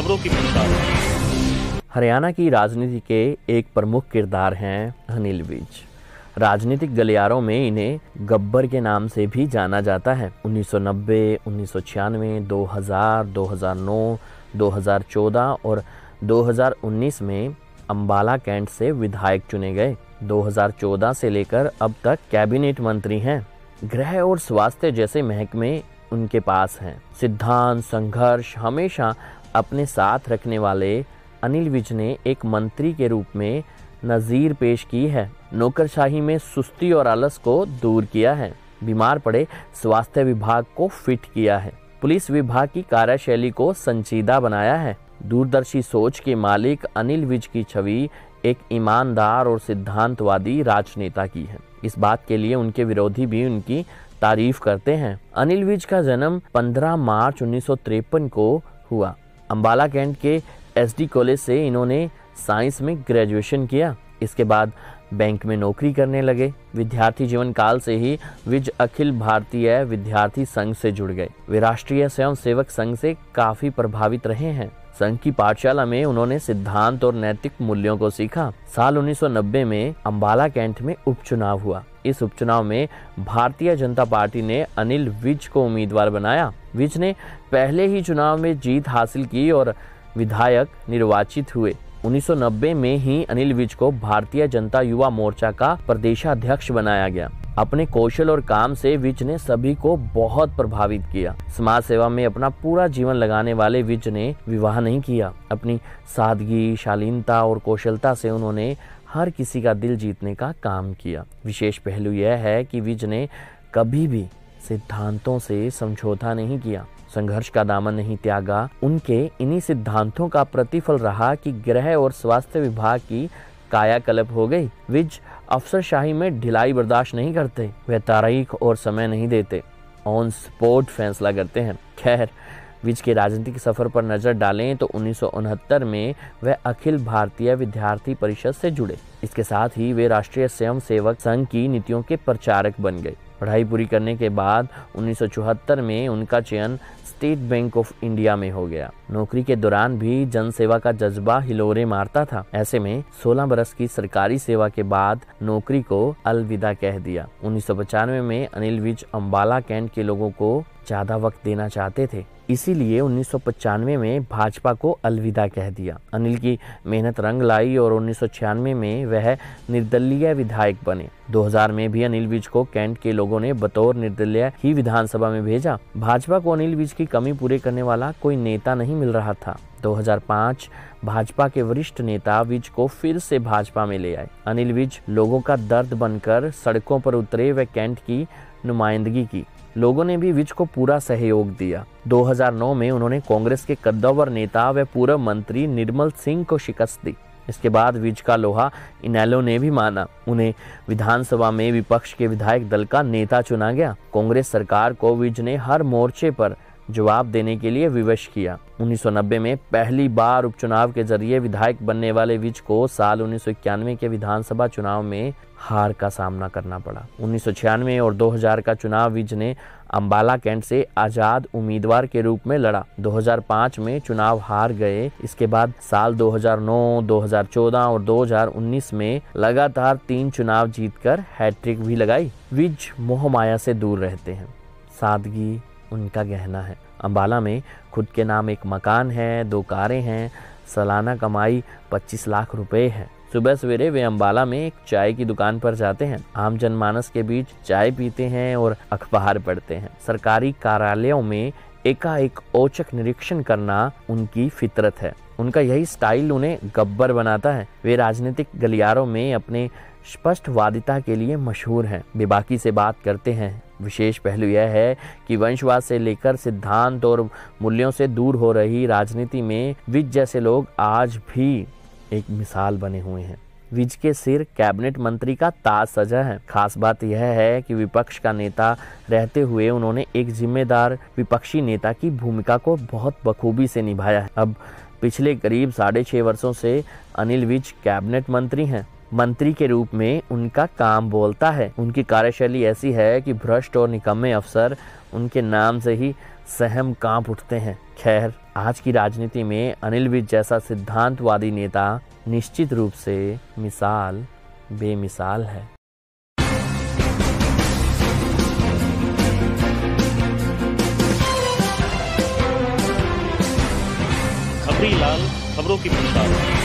खबरों की पहचान। हरियाणा की राजनीति के एक प्रमुख किरदार हैं अनिल विज। राजनीतिक गलियारों में इन्हें गब्बर के नाम से भी जाना जाता है। 1990, 1996, 2000, 2009, 2014 और 2019 में अंबाला कैंट से विधायक चुने गए। 2014 से लेकर अब तक कैबिनेट मंत्री हैं। गृह और स्वास्थ्य जैसे महकमे उनके पास हैं। सिद्धांत, संघर्ष हमेशा अपने साथ रखने वाले अनिल विज ने एक मंत्री के रूप में नज़ीर पेश की है। नौकरशाही में सुस्ती और आलस को दूर किया है। बीमार पड़े स्वास्थ्य विभाग को फिट किया है। पुलिस विभाग की कार्यशैली को संजीदा बनाया है। दूरदर्शी सोच के मालिक अनिल विज की छवि एक ईमानदार और सिद्धांतवादी राजनेता की है। इस बात के लिए उनके विरोधी भी उनकी तारीफ करते हैं। अनिल विज का जन्म 15 मार्च 1953 को हुआ। अंबाला कैंट के एसडी कॉलेज से इन्होंने साइंस में ग्रेजुएशन किया। इसके बाद बैंक में नौकरी करने लगे। विद्यार्थी जीवन काल से ही विज अखिल भारतीय विद्यार्थी संघ से जुड़ गए। वे राष्ट्रीय स्वयं सेवक संघ से काफी प्रभावित रहे हैं। संघ की पाठशाला में उन्होंने सिद्धांत और नैतिक मूल्यों को सीखा। साल 1990 में अंबाला कैंट में उपचुनाव हुआ। इस उपचुनाव में भारतीय जनता पार्टी ने अनिल विज को उम्मीदवार बनाया। विज ने पहले ही चुनाव में जीत हासिल की और विधायक निर्वाचित हुए। 1990 में ही अनिल विज को भारतीय जनता युवा मोर्चा का प्रदेशाध्यक्ष बनाया गया। अपने कौशल और काम से विज ने सभी को बहुत प्रभावित किया। समाज सेवा में अपना पूरा जीवन लगाने वाले विज ने विवाह नहीं किया। अपनी सादगी, शालीनता और कौशलता से उन्होंने हर किसी का दिल जीतने का काम किया। विशेष पहलू यह है कि विज ने कभी भी सिद्धांतों से समझौता नहीं किया, संघर्ष का दामन नहीं त्यागा। उनके इन्हीं सिद्धांतों का प्रतिफल रहा कि गृह और स्वास्थ्य विभाग की कायाकल्प हो गई। विज अफसरशाही में ढिलाई बर्दाश्त नहीं करते। वे तारीख और समय नहीं देते, ऑन स्पॉट फैसला करते हैं। खैर, विज के राजनीतिक सफर पर नजर डालें तो 1969 में वह अखिल भारतीय विद्यार्थी परिषद से जुड़े। इसके साथ ही वे राष्ट्रीय स्वयं सेवक संघ की नीतियों के प्रचारक बन गए। पढ़ाई पूरी करने के बाद 1974 में उनका चयन स्टेट बैंक ऑफ इंडिया में हो गया। नौकरी के दौरान भी जनसेवा का जज्बा हिलोरे मारता था। ऐसे में 16 बरस की सरकारी सेवा के बाद नौकरी को अलविदा कह दिया। 1995 में अनिल विज अंबाला कैंट के लोगों को ज्यादा वक्त देना चाहते थे, इसीलिए 1995 में भाजपा को अलविदा कह दिया। अनिल की मेहनत रंग लाई और 1996 में वह निर्दलीय विधायक बने। 2000 में भी अनिल विज को कैंट के लोगों ने बतौर निर्दलीय ही विधानसभा में भेजा। भाजपा को अनिल विज की कमी पूरी करने वाला कोई नेता नहीं मिल रहा था। 2005 भाजपा के वरिष्ठ नेता विज को फिर से भाजपा में ले आए। अनिल विज लोगों का दर्द बनकर सड़कों पर उतरे व कैंट की नुमाइंदगी की। लोगों ने भी विज को पूरा सहयोग दिया। 2009 में उन्होंने कांग्रेस के कद्दावर नेता व पूर्व मंत्री निर्मल सिंह को शिकस्त दी। इसके बाद विज का लोहा इनेलो ने भी माना। उन्हें विधानसभा में विपक्ष के विधायक दल का नेता चुना गया। कांग्रेस सरकार को विज ने हर मोर्चे पर जवाब देने के लिए विवश किया। 1990 में पहली बार उपचुनाव के जरिए विधायक बनने वाले विज को साल 1991 के विधानसभा चुनाव में हार का सामना करना पड़ा। 1996 और 2000 का चुनाव विज ने अंबाला कैंट से आजाद उम्मीदवार के रूप में लड़ा। 2005 में चुनाव हार गए। इसके बाद साल 2009, 2014 और 2019 में लगातार 3 चुनाव जीतकर हैट्रिक भी लगाई। विज मोहमाया से दूर रहते हैं। सादगी उनका गहना है। अंबाला में खुद के नाम एक मकान है, 2 कारें हैं, सालाना कमाई 25 लाख रुपए है। सुबह सवेरे वे अंबाला में एक चाय की दुकान पर जाते हैं, आम जनमानस के बीच चाय पीते हैं और अखबार पढ़ते हैं। सरकारी कार्यालयों में एकाएक औचक निरीक्षण करना उनकी फितरत है। उनका यही स्टाइल उन्हें गब्बर बनाता है। वे राजनीतिक गलियारों में अपने स्पष्टवादिता के लिए मशहूर हैं। बेबाकी से बात करते हैं। विशेष पहलू यह है कि वंशवाद से लेकर सिद्धांत और मूल्यों से दूर हो रही राजनीति में विज जैसे लोग आज भी एक मिसाल बने हुए हैं। विज के सिर कैबिनेट मंत्री का ताज सजा है। खास बात यह है कि विपक्ष का नेता रहते हुए उन्होंने एक जिम्मेदार विपक्षी नेता की भूमिका को बहुत बखूबी से निभाया है। अब पिछले करीब 6.5 वर्षों से अनिल विज कैबिनेट मंत्री हैं। मंत्री के रूप में उनका काम बोलता है। उनकी कार्यशैली ऐसी है कि भ्रष्ट और निकम्मे अफसर उनके नाम से ही सहम कांप उठते हैं। खैर, आज की राजनीति में अनिल विज जैसा सिद्धांतवादी नेता निश्चित रूप से मिसाल बेमिसाल है। खबरी लाल खबरों की पड़ताल।